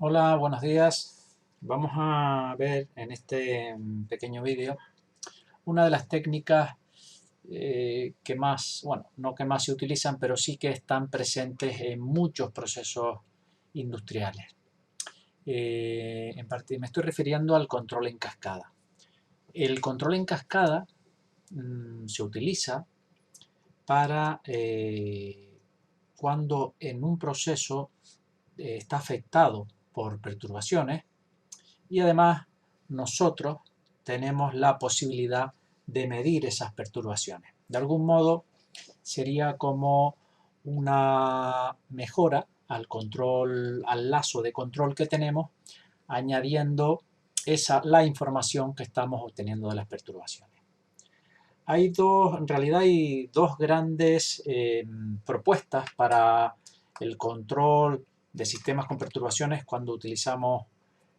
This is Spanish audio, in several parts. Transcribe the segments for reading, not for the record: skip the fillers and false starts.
Hola, buenos días. Vamos a ver en este pequeño vídeo una de las técnicas que más, bueno, no que más se utilizan, pero sí que están presentes en muchos procesos industriales. En parte me estoy refiriendo al control en cascada. El control en cascada se utiliza para cuando en un proceso está afectado por perturbaciones y además nosotros tenemos la posibilidad de medir esas perturbaciones. De algún modo sería como una mejora al control, al lazo de control que tenemos, añadiendo la información que estamos obteniendo de las perturbaciones. En realidad hay dos grandes propuestas para el control de sistemas con perturbaciones cuando utilizamos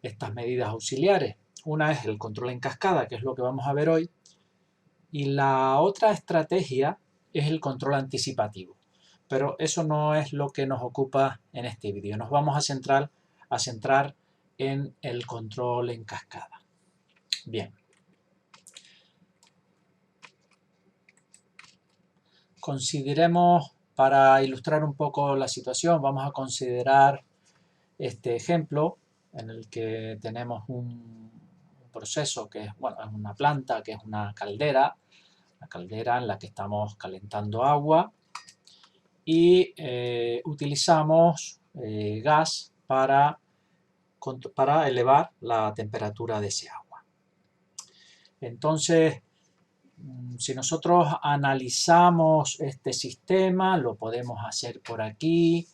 estas medidas auxiliares. Una es el control en cascada, que es lo que vamos a ver hoy, y la otra estrategia es el control anticipativo. Pero eso no es lo que nos ocupa en este vídeo. Nos vamos a centrar en el control en cascada. Bien. Consideremos, para ilustrar un poco la situación, vamos a considerar este ejemplo en el que tenemos un proceso que es, bueno, es una planta, que es una caldera en la que estamos calentando agua y utilizamos gas para elevar la temperatura de ese agua. Entonces, si nosotros analizamos este sistema, lo podemos hacer por aquí.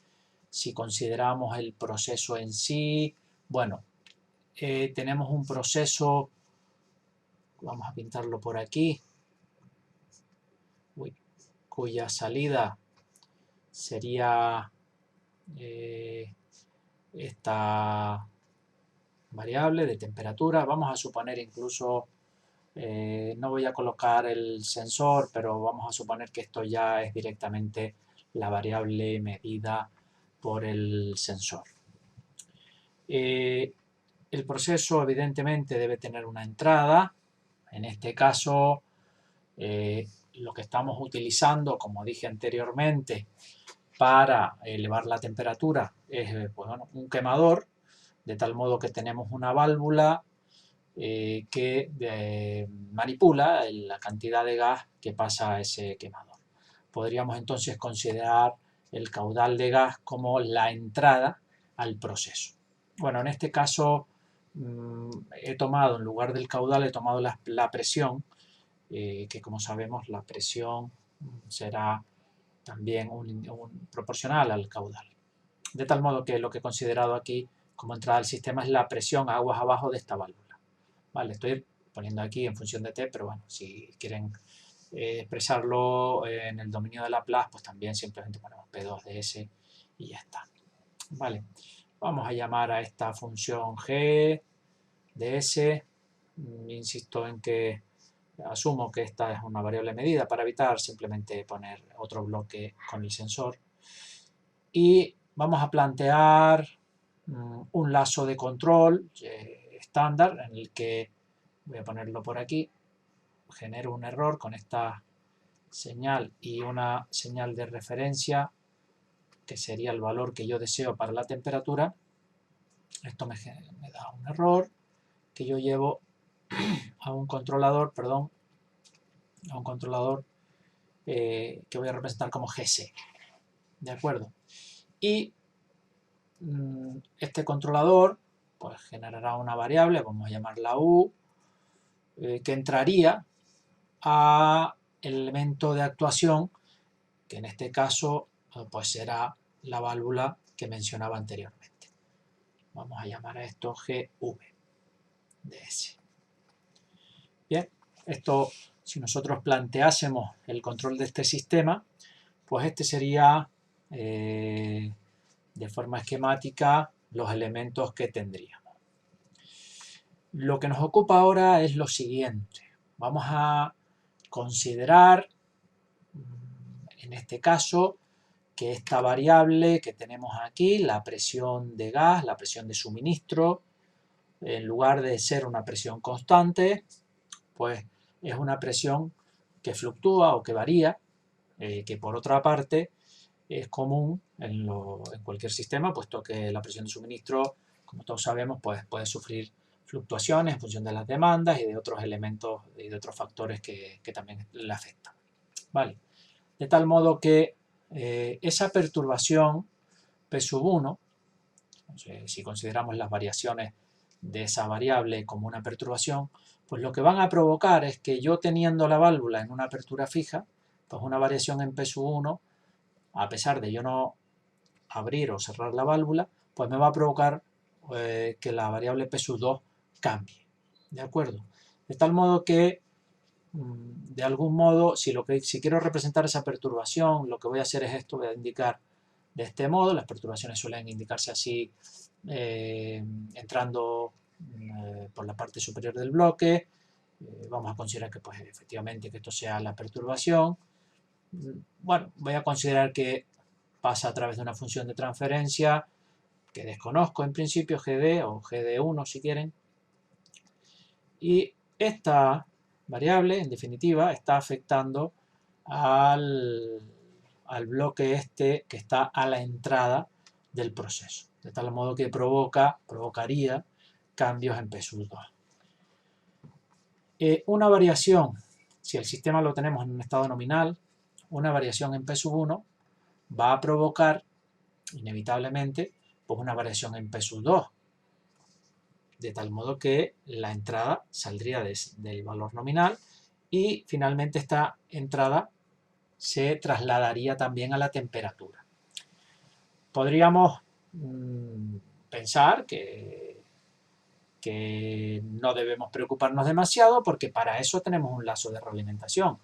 Si consideramos el proceso en sí, bueno, tenemos un proceso, vamos a pintarlo por aquí, cuya salida sería esta variable de temperatura. Vamos a suponer incluso, no voy a colocar el sensor, pero vamos a suponer que esto ya es directamente la variable medida por el sensor. El proceso evidentemente debe tener una entrada. En este caso, lo que estamos utilizando, como dije anteriormente, para elevar la temperatura es pues, bueno, un quemador, de tal modo que tenemos una válvula que manipula la cantidad de gas que pasa a ese quemador. Podríamos entonces considerar el caudal de gas como la entrada al proceso. Bueno, en este caso he tomado, en lugar del caudal, he tomado la presión, que como sabemos la presión será también proporcional al caudal. De tal modo que lo que he considerado aquí como entrada al sistema es la presión aguas abajo de esta válvula. Vale, estoy poniendo aquí en función de T, pero bueno, si quieren expresarlo en el dominio de Laplace, pues también simplemente ponemos P2 de S y ya está. Vale, vamos a llamar a esta función G de S. Insisto en que asumo que esta es una variable medida para evitar simplemente poner otro bloque con el sensor. Y vamos a plantear un lazo de control estándar en el que, voy a ponerlo por aquí, genero un error con esta señal y una señal de referencia que sería el valor que yo deseo para la temperatura. Esto me da un error que yo llevo a un controlador, que voy a representar como GC, ¿de acuerdo? Y este controlador pues generará una variable, vamos a llamarla U, que entraría a el elemento de actuación, que en este caso pues será la válvula que mencionaba anteriormente. Vamos a llamar a esto GV de S. Bien, esto, si nosotros planteásemos el control de este sistema, pues este sería de forma esquemática los elementos que tendríamos. Lo que nos ocupa ahora es lo siguiente. Vamos a considerar, en este caso, que esta variable que tenemos aquí, la presión de gas, la presión de suministro, en lugar de ser una presión constante, pues es una presión que fluctúa o que varía, que por otra parte es común en cualquier sistema, puesto que la presión de suministro, como todos sabemos, pues puede sufrir fluctuaciones en función de las demandas y de otros elementos y de otros factores que también le afectan. ¿Vale? De tal modo que esa perturbación P1, si consideramos las variaciones de esa variable como una perturbación, pues lo que van a provocar es que yo teniendo la válvula en una apertura fija, pues una variación en P1, a pesar de yo no abrir o cerrar la válvula, pues me va a provocar que la variable P2 cambie. ¿De acuerdo? De tal modo que, de algún modo, si quiero representar esa perturbación, lo que voy a hacer es esto, voy a indicar de este modo. Las perturbaciones suelen indicarse así, entrando por la parte superior del bloque. Vamos a considerar que pues efectivamente que esto sea la perturbación. Bueno, voy a considerar que pasa a través de una función de transferencia que desconozco en principio, GD o GD1 si quieren. Y esta variable, en definitiva, está afectando al bloque este que está a la entrada del proceso. De tal modo que provocaría cambios en P2. Una variación, si el sistema lo tenemos en un estado nominal, una variación en P1 va a provocar inevitablemente pues una variación en P2, de tal modo que la entrada saldría del valor nominal y finalmente esta entrada se trasladaría también a la temperatura. Podríamos pensar que no debemos preocuparnos demasiado porque para eso tenemos un lazo de realimentación.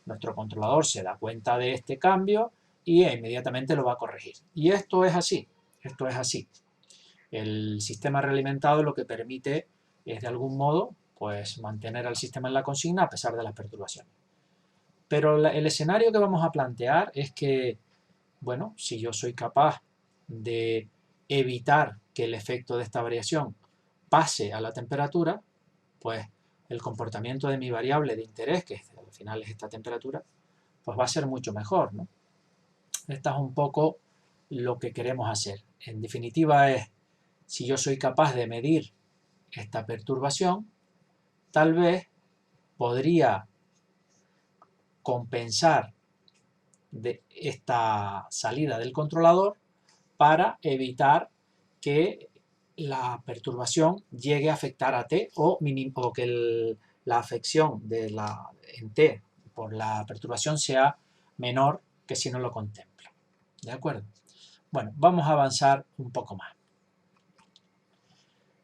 Nuestro controlador se da cuenta de este cambio y inmediatamente lo va a corregir. Y esto es así, esto es así. El sistema realimentado lo que permite es de algún modo pues mantener al sistema en la consigna a pesar de las perturbaciones. Pero el escenario que vamos a plantear es que, bueno, si yo soy capaz de evitar que el efecto de esta variación pase a la temperatura, pues el comportamiento de mi variable de interés, que al final es esta temperatura, pues va a ser mucho mejor, ¿no? Esta es un poco lo que queremos hacer. En definitiva es, si yo soy capaz de medir esta perturbación, tal vez podría compensar de esta salida del controlador para evitar que la perturbación llegue a afectar a T o que la afección en T por la perturbación sea menor que si no lo contempla. ¿De acuerdo? Bueno, vamos a avanzar un poco más.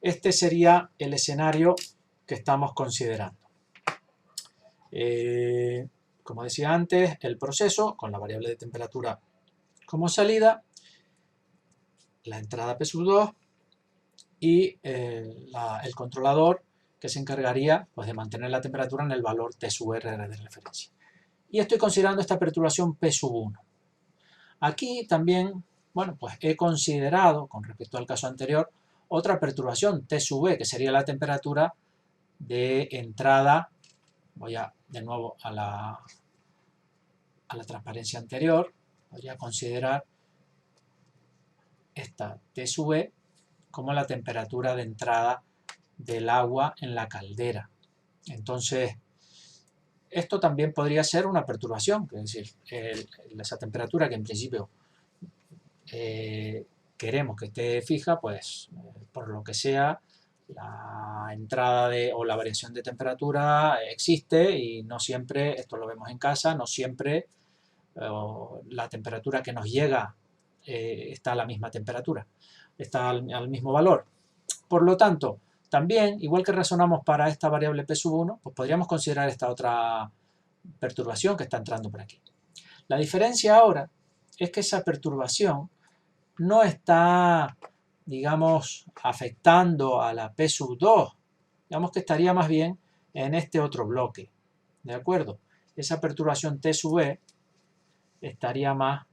Este sería el escenario que estamos considerando. Como decía antes, el proceso con la variable de temperatura como salida, la entrada P2 y el controlador que se encargaría pues, de mantener la temperatura en el valor T_R de referencia. Y estoy considerando esta perturbación P1. Aquí también, bueno, pues he considerado, con respecto al caso anterior, otra perturbación T_B, que sería la temperatura de entrada. Voy de nuevo a la transparencia anterior. Voy a considerar esta T_E como la temperatura de entrada del agua en la caldera. Entonces, esto también podría ser una perturbación, es decir, esa temperatura que en principio queremos que esté fija, pues por lo que sea, la entrada o la variación de temperatura existe y no siempre, esto lo vemos en casa, no siempre la temperatura que nos llega está a la misma temperatura, está al mismo valor. Por lo tanto, también, igual que razonamos para esta variable P1, pues podríamos considerar esta otra perturbación que está entrando por aquí. La diferencia ahora es que esa perturbación no está, digamos, afectando a la P2, digamos que estaría más bien en este otro bloque, ¿de acuerdo? Esa perturbación T_E estaría más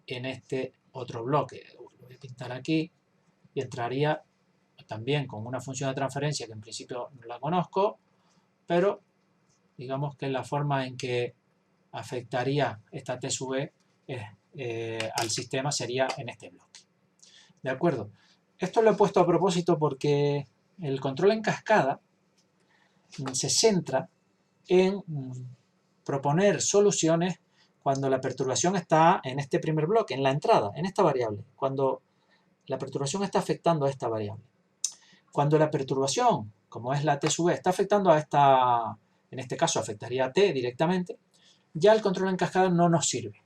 en este otro bloque. Lo voy a pintar aquí y entraría también con una función de transferencia que en principio no la conozco, pero digamos que la forma en que afectaría esta T sub E al sistema sería en este bloque. ¿De acuerdo? Esto lo he puesto a propósito porque el control en cascada se centra en proponer soluciones cuando la perturbación está en este primer bloque, en la entrada, en esta variable, cuando la perturbación está afectando a esta variable. Cuando la perturbación, como es la T sub E, está afectando a esta, en este caso afectaría a T directamente, ya el control en cascada no nos sirve,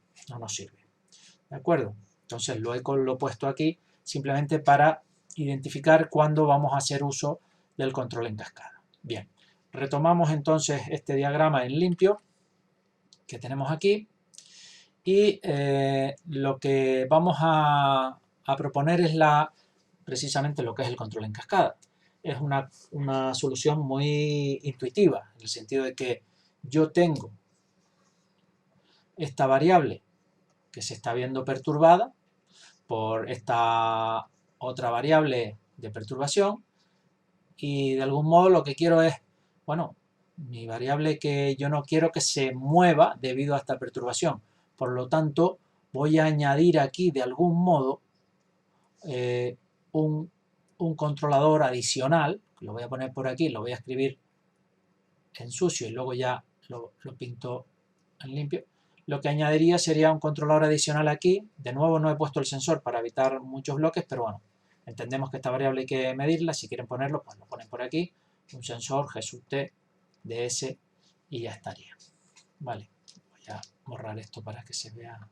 ¿de acuerdo? Entonces lo he puesto aquí simplemente para identificar cuándo vamos a hacer uso del control en cascada. Bien, retomamos entonces este diagrama en limpio que tenemos aquí y lo que vamos a proponer es precisamente lo que es el control en cascada. Es una solución muy intuitiva, en el sentido de que yo tengo esta variable que se está viendo perturbada por esta otra variable de perturbación y de algún modo lo que quiero es, bueno, mi variable que yo no quiero que se mueva debido a esta perturbación. Por lo tanto, voy a añadir aquí de algún modo un controlador adicional, lo voy a poner por aquí, lo voy a escribir en sucio y luego ya lo pinto en limpio. Lo que añadiría sería un controlador adicional aquí. De nuevo no he puesto el sensor para evitar muchos bloques, pero bueno, entendemos que esta variable hay que medirla. Si quieren ponerlo, pues lo ponen por aquí. Un sensor G sub T de S y ya estaría. Vale, voy a borrar esto para que se vea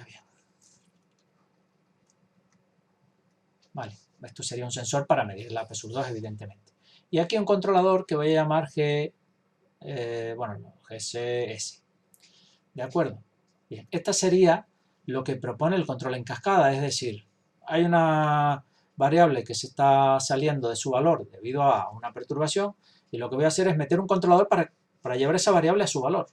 bien. Vale, esto sería un sensor para medir la P sub 2, evidentemente. Y aquí un controlador que voy a llamar GCS. ¿De acuerdo? Bien, esta sería lo que propone el control en cascada, es decir, hay una variable que se está saliendo de su valor debido a una perturbación y lo que voy a hacer es meter un controlador para llevar esa variable a su valor.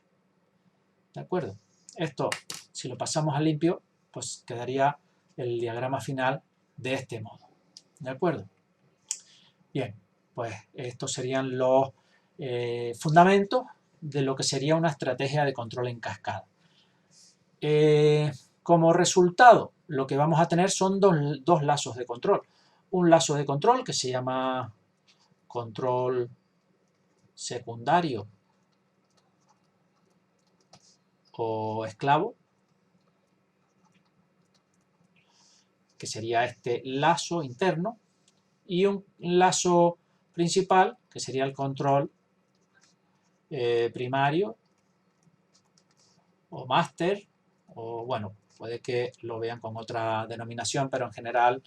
¿De acuerdo? Esto, si lo pasamos a limpio, pues quedaría el diagrama final de este modo. ¿De acuerdo? Bien, pues estos serían los fundamentos de lo que sería una estrategia de control en cascada. Como resultado, lo que vamos a tener son dos lazos de control. Un lazo de control que se llama control secundario o esclavo, que sería este lazo interno, y un lazo principal, que sería el control primario o máster, o bueno, puede que lo vean con otra denominación, pero en general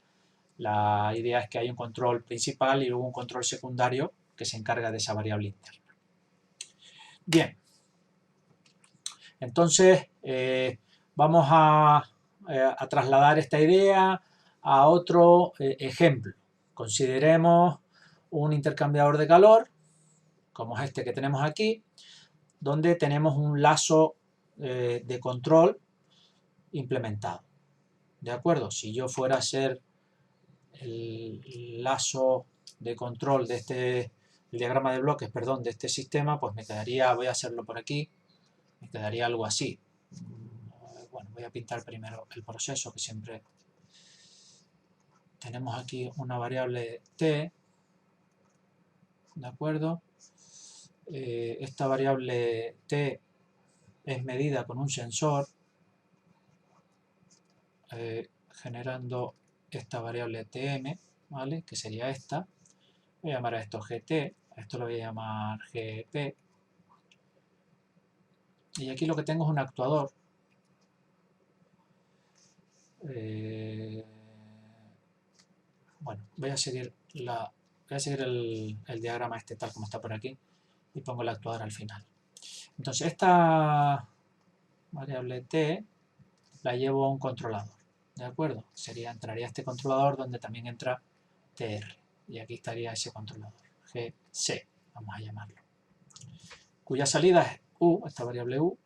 la idea es que hay un control principal y luego un control secundario que se encarga de esa variable interna. Bien, entonces vamos a trasladar esta idea a otro ejemplo. Consideremos un intercambiador de calor, como es este que tenemos aquí, donde tenemos un lazo de control implementado. ¿De acuerdo? Si yo fuera a hacer el lazo de control de el diagrama de bloques, perdón, de este sistema, pues me quedaría, voy a hacerlo por aquí, me quedaría algo así. Bueno, voy a pintar primero el proceso, que siempre tenemos aquí una variable t, ¿de acuerdo? Esta variable t es medida con un sensor, generando esta variable tm, ¿vale? Que sería esta. Voy a llamar a esto gt, a esto lo voy a llamar gp. Y aquí lo que tengo es un actuador. Bueno, voy a seguir el diagrama este tal como está por aquí y pongo el actuador al final. Entonces esta variable t la llevo a un controlador, ¿de acuerdo? Entraría este controlador donde también entra tr y aquí estaría ese controlador, gc, vamos a llamarlo, cuya salida es u, esta variable u,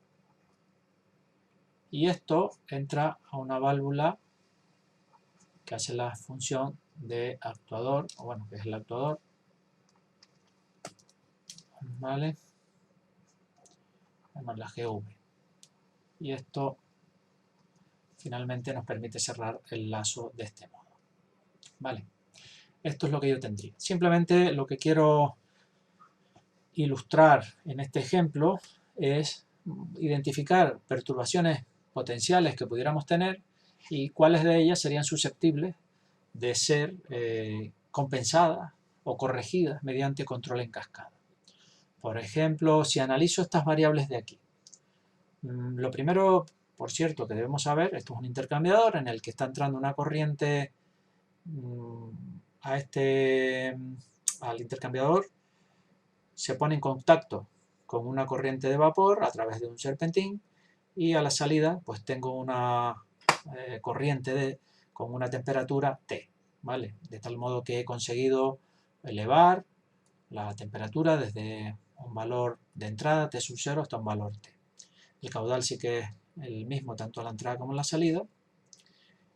y esto entra a una válvula que hace la función de actuador, o bueno, que es el actuador, ¿vale? Además la GV. Y esto finalmente nos permite cerrar el lazo de este modo, ¿vale? Esto es lo que yo tendría. Simplemente lo que quiero ilustrar en este ejemplo es identificar perturbaciones potenciales que pudiéramos tener y cuáles de ellas serían susceptibles de ser compensadas o corregidas mediante control en cascada. Por ejemplo, si analizo estas variables de aquí, lo primero, por cierto, que debemos saber, esto es un intercambiador en el que está entrando una corriente al intercambiador, se pone en contacto con una corriente de vapor a través de un serpentín y a la salida pues tengo una corriente con una temperatura T, ¿vale? De tal modo que he conseguido elevar la temperatura desde un valor de entrada T sub 0 hasta un valor T. El caudal sí que es el mismo tanto a la entrada como a la salida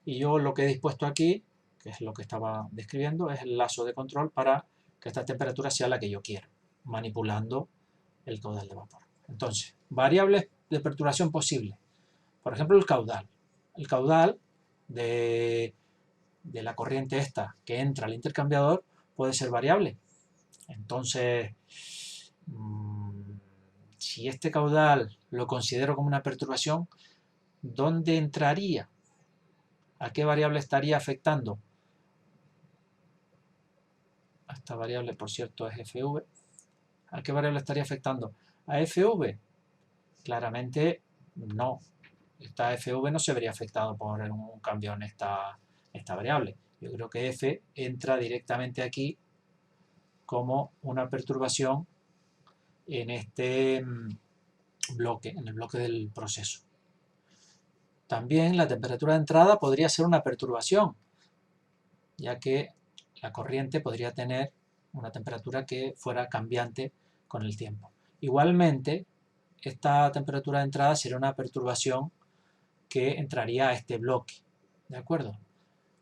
y yo lo que he dispuesto aquí, que es lo que estaba describiendo, es el lazo de control para que esta temperatura sea la que yo quiero, manipulando el caudal de vapor. Entonces, variables de perturbación posible. Por ejemplo, el caudal. El caudal de la corriente esta que entra al intercambiador puede ser variable. Entonces, si este caudal lo considero como una perturbación, ¿dónde entraría? ¿A qué variable estaría afectando? Esta variable, por cierto, es FV. ¿A qué variable estaría afectando? ¿A FV? Claramente no. Esta FV no se vería afectado por un cambio en esta variable. Yo creo que F entra directamente aquí como una perturbación en este bloque, en el bloque del proceso. También la temperatura de entrada podría ser una perturbación, ya que la corriente podría tener una temperatura que fuera cambiante con el tiempo. Igualmente, esta temperatura de entrada sería una perturbación que entraría a este bloque, ¿de acuerdo?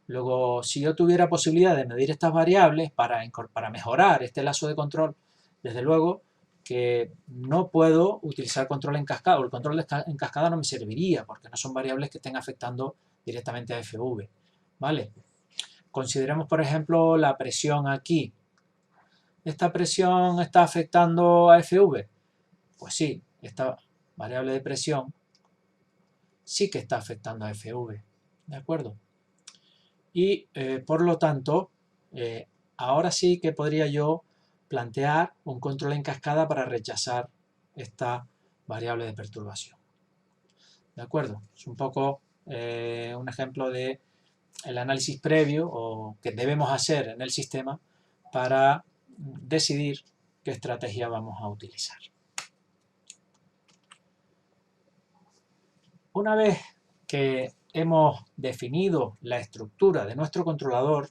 Luego, si yo tuviera posibilidad de medir estas variables para mejorar este lazo de control, desde luego que no puedo utilizar control en cascada, o el control en cascada no me serviría, porque no son variables que estén afectando directamente a FV, ¿vale? Consideremos, por ejemplo, la presión aquí. ¿Esta presión está afectando a FV? Pues sí, esta variable de presión sí que está afectando a FV, ¿de acuerdo? Y por lo tanto, ahora sí que podría yo plantear un control en cascada para rechazar esta variable de perturbación. ¿De acuerdo? Es un poco un ejemplo de el análisis previo o que debemos hacer en el sistema para decidir qué estrategia vamos a utilizar. Una vez que hemos definido la estructura de nuestro controlador,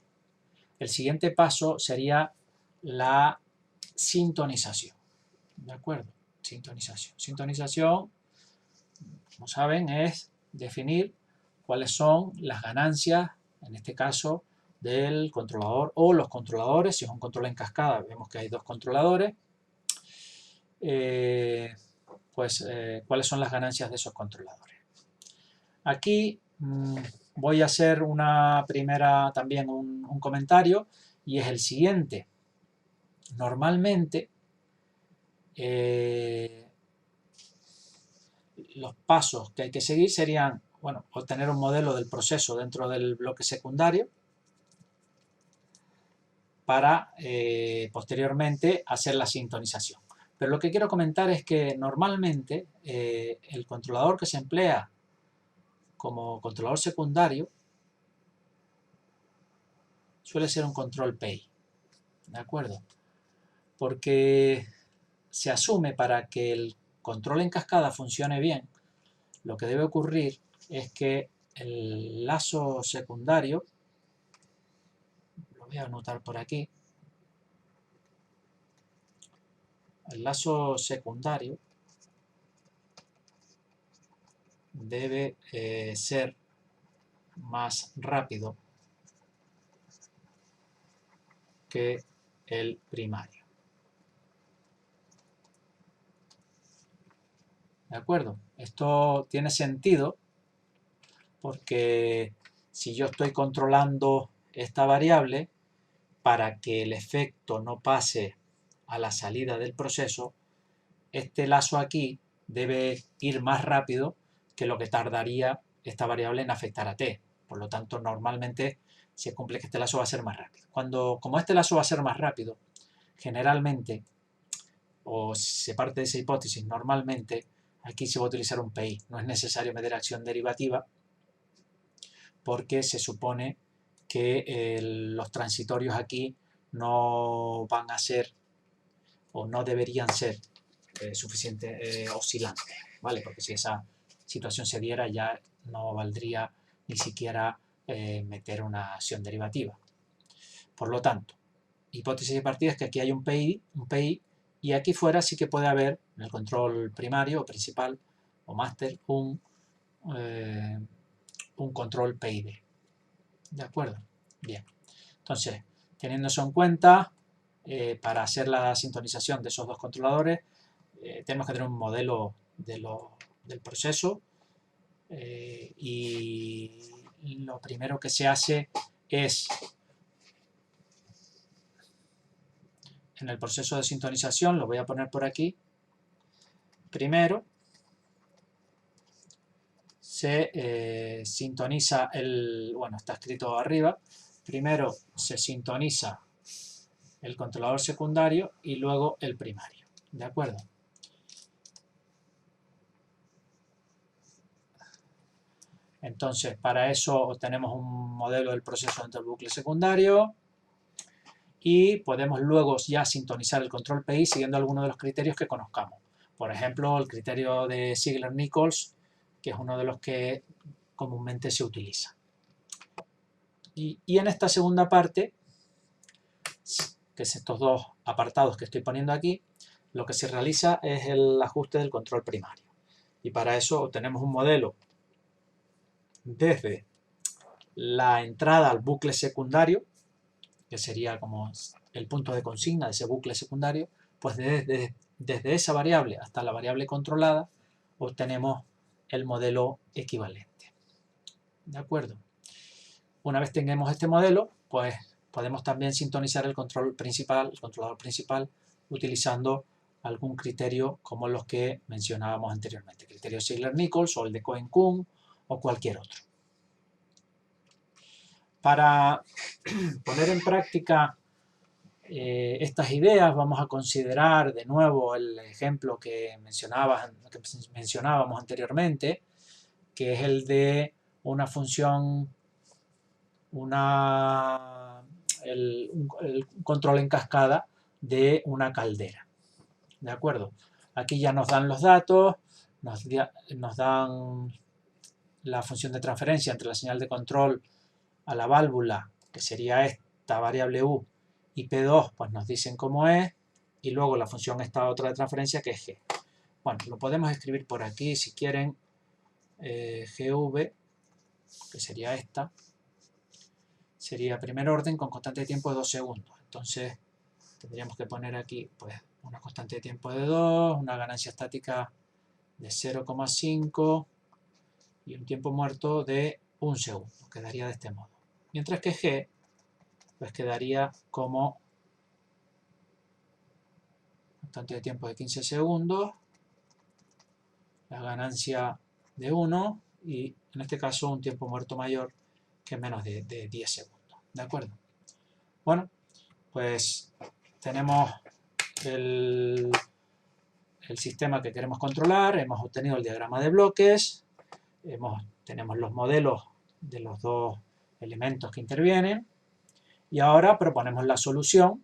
el siguiente paso sería la sintonización. ¿De acuerdo? Sintonización. Sintonización, como saben, es definir cuáles son las ganancias, en este caso, del controlador o los controladores. Si es un control en cascada, vemos que hay dos controladores. Cuáles son las ganancias de esos controladores. Aquí voy a hacer también un comentario y es el siguiente. Normalmente los pasos que hay que seguir serían, bueno, obtener un modelo del proceso dentro del bloque secundario para posteriormente hacer la sintonización. Pero lo que quiero comentar es que normalmente el controlador que se emplea como controlador secundario suele ser un control PI, ¿de acuerdo? Porque se asume para que el control en cascada funcione bien, lo que debe ocurrir es que el lazo secundario, lo voy a anotar por aquí, el lazo secundario debe ser más rápido que el primario. ¿De acuerdo? Esto tiene sentido porque si yo estoy controlando esta variable, para que el efecto no pase a la salida del proceso, este lazo aquí debe ir más rápido que lo que tardaría esta variable en afectar a t. Por lo tanto, normalmente se cumple que este lazo va a ser más rápido. Como este lazo va a ser más rápido, generalmente, o se parte de esa hipótesis, normalmente aquí se va a utilizar un PI. No es necesario meter acción derivativa porque se supone que los transitorios aquí no van a ser o no deberían ser suficiente oscilantes, ¿vale? Porque si esa situación se diera ya no valdría ni siquiera meter una acción derivativa. Por lo tanto, hipótesis de partida es que aquí hay un PI y aquí fuera sí que puede haber en el control primario o principal o máster un control PID. ¿De acuerdo? Bien. Entonces, teniendo eso en cuenta, para hacer la sintonización de esos dos controladores, tenemos que tener un modelo del proceso y lo primero que se hace es, en el proceso de sintonización, lo voy a poner por aquí, primero se sintoniza bueno, está escrito arriba, primero se sintoniza el controlador secundario y luego el primario, ¿de acuerdo? Entonces, para eso tenemos un modelo del proceso dentro del bucle secundario y podemos luego ya sintonizar el control PI siguiendo algunos de los criterios que conozcamos. Por ejemplo, el criterio de Ziegler-Nichols, que es uno de los que comúnmente se utiliza. Y en esta segunda parte, que es estos dos apartados que estoy poniendo aquí, lo que se realiza es el ajuste del control primario. Y para eso tenemos un modelo desde la entrada al bucle secundario, que sería como el punto de consigna de ese bucle secundario, pues desde esa variable hasta la variable controlada obtenemos el modelo equivalente. ¿De acuerdo? Una vez tengamos este modelo, pues podemos también sintonizar el controlador principal, utilizando algún criterio como los que mencionábamos anteriormente, criterio Ziegler-Nichols o el de Cohen-Kuhn o cualquier otro. Para poner en práctica estas ideas vamos a considerar de nuevo el ejemplo que mencionábamos anteriormente, que es el de una función, el control en cascada de una caldera. ¿De acuerdo? Aquí ya nos dan los datos, nos dan la función de transferencia entre la señal de control a la válvula, que sería esta variable u, y P2 pues nos dicen cómo es, y luego la función esta otra de transferencia que es G. Bueno, lo podemos escribir por aquí si quieren, GV, que sería esta, sería primer orden con constante de tiempo de 2 segundos. Entonces tendríamos que poner aquí pues una constante de tiempo de 2, una ganancia estática de 0,5 y un tiempo muerto de 1 segundo. Quedaría de este modo. Mientras que G pues quedaría como constante de tiempo de 15 segundos, la ganancia de 1 y en este caso un tiempo muerto mayor que menos de 10 segundos. ¿De acuerdo? Bueno, pues tenemos el sistema que queremos controlar, hemos obtenido el diagrama de bloques, tenemos los modelos de los dos elementos que intervienen y ahora proponemos la solución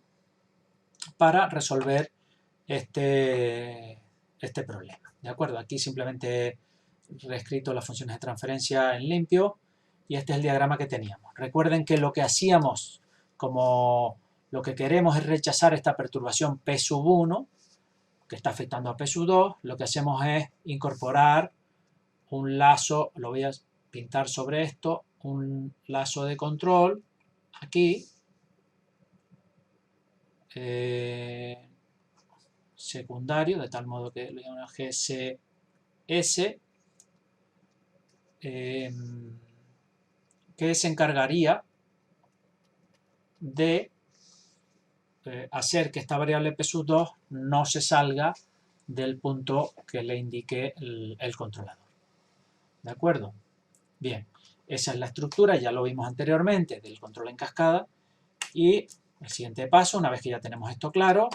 para resolver este problema. ¿De acuerdo? Aquí simplemente he reescrito las funciones de transferencia en limpio y este es el diagrama que teníamos. Recuerden que lo que hacíamos, como lo que queremos es rechazar esta perturbación P sub 1, que está afectando a P sub 2, lo que hacemos es incorporar un lazo, lo voy a pintar sobre esto, un lazo de control aquí, secundario, de tal modo que lo llamamos GCS, que se encargaría de hacer que esta variable p2 no se salga del punto que le indique el controlador. ¿De acuerdo? Bien, esa es la estructura, ya lo vimos anteriormente, del control en cascada. Y el siguiente paso, una vez que ya tenemos esto claro,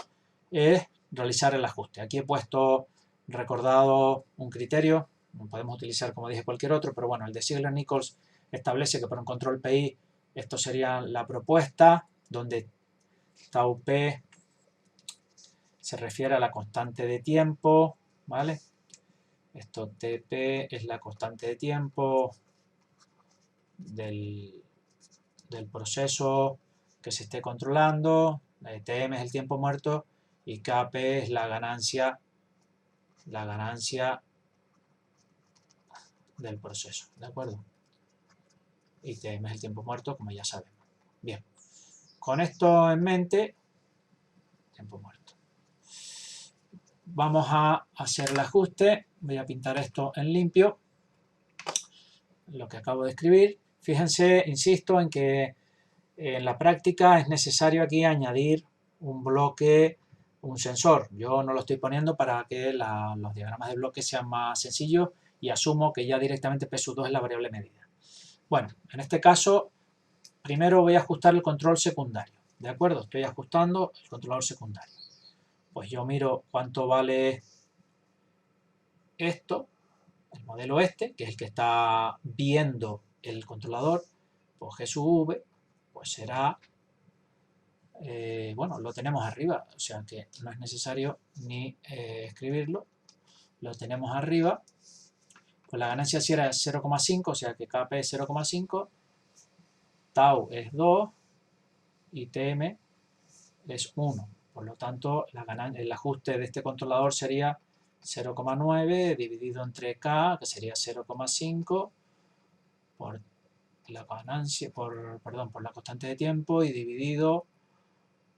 es realizar el ajuste. Aquí he puesto, recordado, un criterio, podemos utilizar, como dije, cualquier otro, pero bueno, el de Ziegler-Nichols establece que por un control PI esto sería la propuesta, donde tau p se refiere a la constante de tiempo, ¿vale? Esto TP es la constante de tiempo del proceso que se esté controlando, TM es el tiempo muerto y KP es la ganancia del proceso, ¿de acuerdo? Y TM es el tiempo muerto, como ya sabemos. Bien, con esto en mente, tiempo muerto. Vamos a hacer el ajuste, voy a pintar esto en limpio, lo que acabo de escribir. Fíjense, insisto en que en la práctica es necesario aquí añadir un bloque, un sensor. Yo no lo estoy poniendo para que los diagramas de bloques sean más sencillos y asumo que ya directamente P2 es la variable medida. Bueno, en este caso, primero voy a ajustar el control secundario. ¿De acuerdo? Estoy ajustando el controlador secundario. Pues yo miro cuánto vale esto, el modelo este, que es el que está viendo el controlador, pues G sub V, pues será, bueno, lo tenemos arriba, o sea que no es necesario ni escribirlo, lo tenemos arriba, pues la ganancia si era 0,5, o sea que KP es 0,5, tau es 2 y TM es 1, por lo tanto el ajuste de este controlador sería 0,9 dividido entre K, que sería 0,5 por la ganancia, por la constante de tiempo y dividido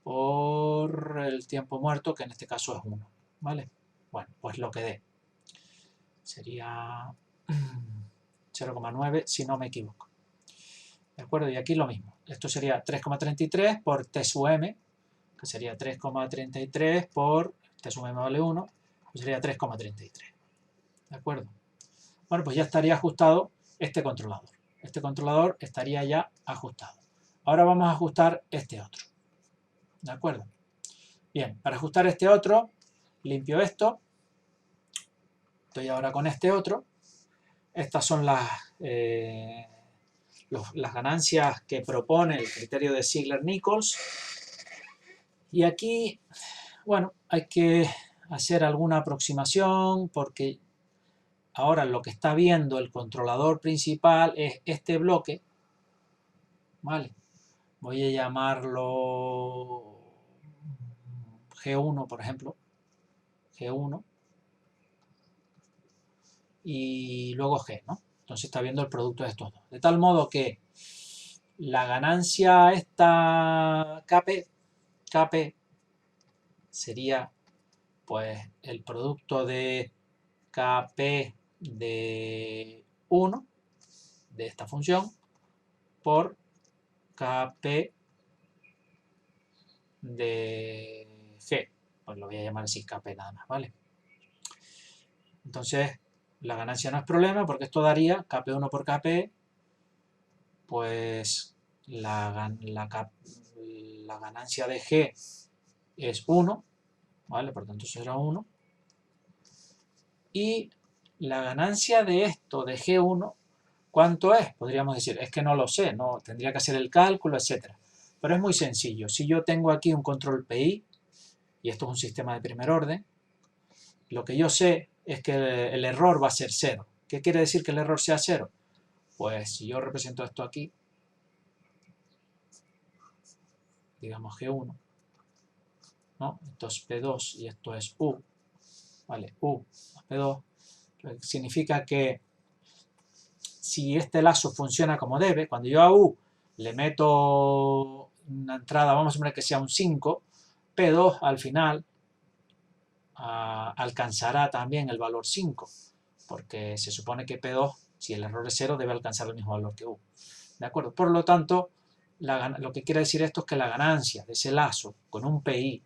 por el tiempo muerto, que en este caso es 1, ¿vale? Bueno, pues lo que dé. Sería 0,9 si no me equivoco. ¿De acuerdo? Y aquí lo mismo. Esto sería 3,33 por T sub M, que sería 3,33 por T sub M vale 1, que sería 3,33. ¿De acuerdo? Bueno, pues ya estaría ajustado este controlador. Este controlador estaría ya ajustado. Ahora vamos a ajustar este otro. ¿De acuerdo? Bien, para ajustar este otro, limpio esto. Estoy ahora con este otro. Estas son las ganancias que propone el criterio de Ziegler-Nichols. Y aquí, bueno, hay que hacer alguna aproximación porque ahora lo que está viendo el controlador principal es este bloque, ¿vale? Voy a llamarlo G1, por ejemplo, G1, y luego G, ¿no? Entonces está viendo el producto de estos dos. De tal modo que la ganancia esta KP sería pues el producto de KP de 1 de esta función por KP de G. Pues lo voy a llamar así KP nada más, ¿vale? Entonces la ganancia no es problema porque esto daría KP1 por KP, pues la ganancia de G es 1, ¿vale? Por tanto será 1. Y la ganancia de esto, de G1, ¿cuánto es? Podríamos decir, es que no lo sé, no tendría que hacer el cálculo, etc. Pero es muy sencillo. Si yo tengo aquí un control PI, y esto es un sistema de primer orden, lo que yo sé es que el error va a ser 0. ¿Qué quiere decir que el error sea 0? Pues si yo represento esto aquí, digamos G1, ¿no? Esto es P2 y esto es U, ¿vale? U más P2, significa que si este lazo funciona como debe, cuando yo a U le meto una entrada, vamos a poner que sea un 5, P2 al final alcanzará también el valor 5, porque se supone que P2, si el error es 0, debe alcanzar el mismo valor que U. ¿De acuerdo? Por lo tanto, lo que quiere decir esto es que la ganancia de ese lazo con un PI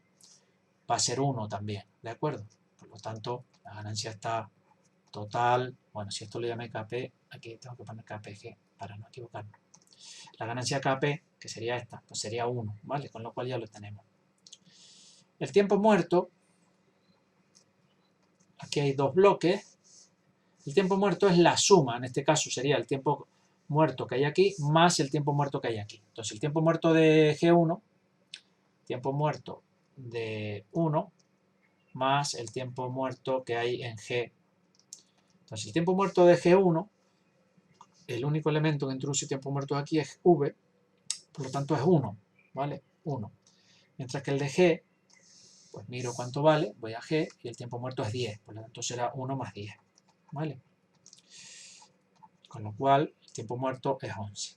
va a ser 1 también. ¿De acuerdo? Por lo tanto, la ganancia está total. Bueno, si esto lo llamé KP, aquí tengo que poner KPG para no equivocarme. La ganancia KP, que sería esta, pues sería 1, ¿vale? Con lo cual ya lo tenemos. El tiempo muerto, aquí hay dos bloques. El tiempo muerto es la suma, en este caso sería el tiempo muerto que hay aquí más el tiempo muerto que hay aquí. Entonces el tiempo muerto de G1, tiempo muerto de 1, más el tiempo muerto que hay en G. Entonces el tiempo muerto de G1, el único elemento que introduce tiempo muerto aquí es V, por lo tanto es 1, ¿vale? 1. Mientras que el de G, pues miro cuánto vale, voy a G y el tiempo muerto es 10, por lo tanto será 1 más 10, ¿vale? Con lo cual el tiempo muerto es 11.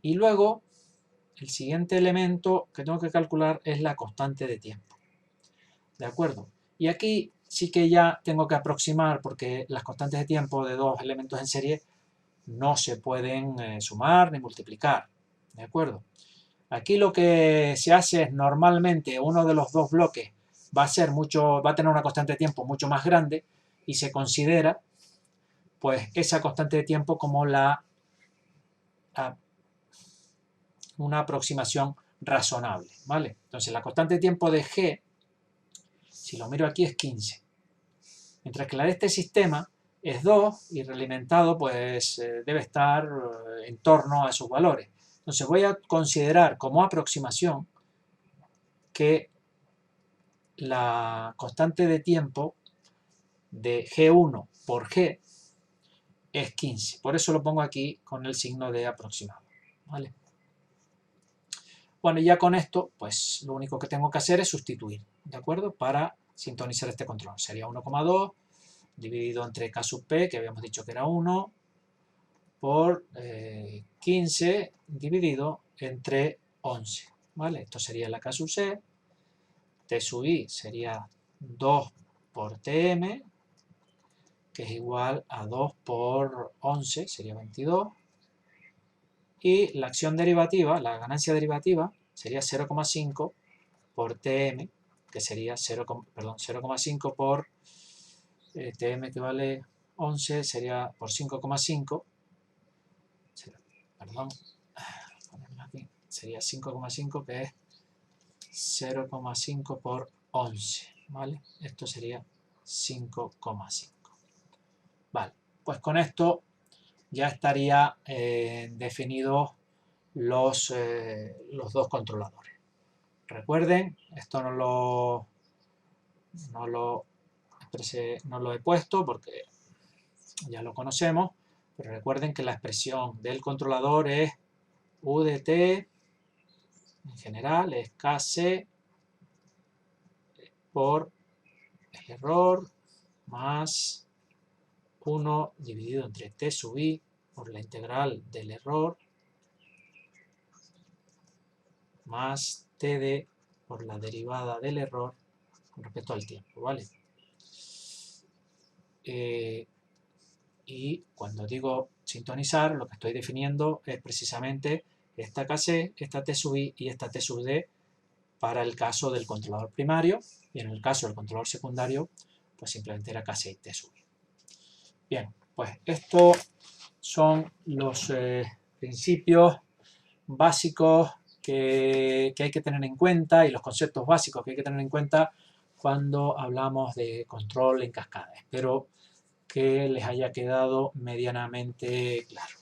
Y luego el siguiente elemento que tengo que calcular es la constante de tiempo. ¿De acuerdo? Y aquí sí que ya tengo que aproximar, porque las constantes de tiempo de dos elementos en serie no se pueden sumar ni multiplicar. ¿De acuerdo? Aquí lo que se hace es normalmente uno de los dos bloques va a tener una constante de tiempo mucho más grande y se considera pues esa constante de tiempo como una aproximación razonable, ¿vale? Entonces la constante de tiempo de G, si lo miro aquí, es 15. Mientras que la de este sistema es 2 y realimentado pues debe estar en torno a esos valores. Entonces voy a considerar como aproximación que la constante de tiempo de G1 por G es 15. Por eso lo pongo aquí con el signo de aproximado, ¿vale? Bueno, y ya con esto, pues lo único que tengo que hacer es sustituir, ¿de acuerdo? Para sintonizar este control. Sería 1,2 dividido entre K sub P, que habíamos dicho que era 1, por 15 dividido entre 11, ¿vale? Esto sería la K sub C. T sub I sería 2 por Tm, que es igual a 2 por 11, sería 22. Y la acción derivativa, la ganancia derivativa, sería 0,5 por Tm, que sería 0,5 por Tm, que vale 11, sería por 5,5, perdón, sería 5,5, que es 0,5 por 11, ¿vale? Esto sería 5,5. Vale, pues con esto ya estaría definidos los dos controladores. Recuerden, esto no lo he puesto porque ya lo conocemos, pero recuerden que la expresión del controlador es U de t, en general es Kc por el error más 1 dividido entre t sub i por la integral del error más td por la derivada del error con respecto al tiempo, ¿vale? Y cuando digo sintonizar, lo que estoy definiendo es precisamente esta Kc, esta t sub i y esta t sub d para el caso del controlador primario, y en el caso del controlador secundario, pues simplemente era Kc y t sub i. Bien, pues estos son los principios básicos que hay que tener en cuenta y los conceptos básicos que hay que tener en cuenta cuando hablamos de control en cascada. Espero que les haya quedado medianamente claro.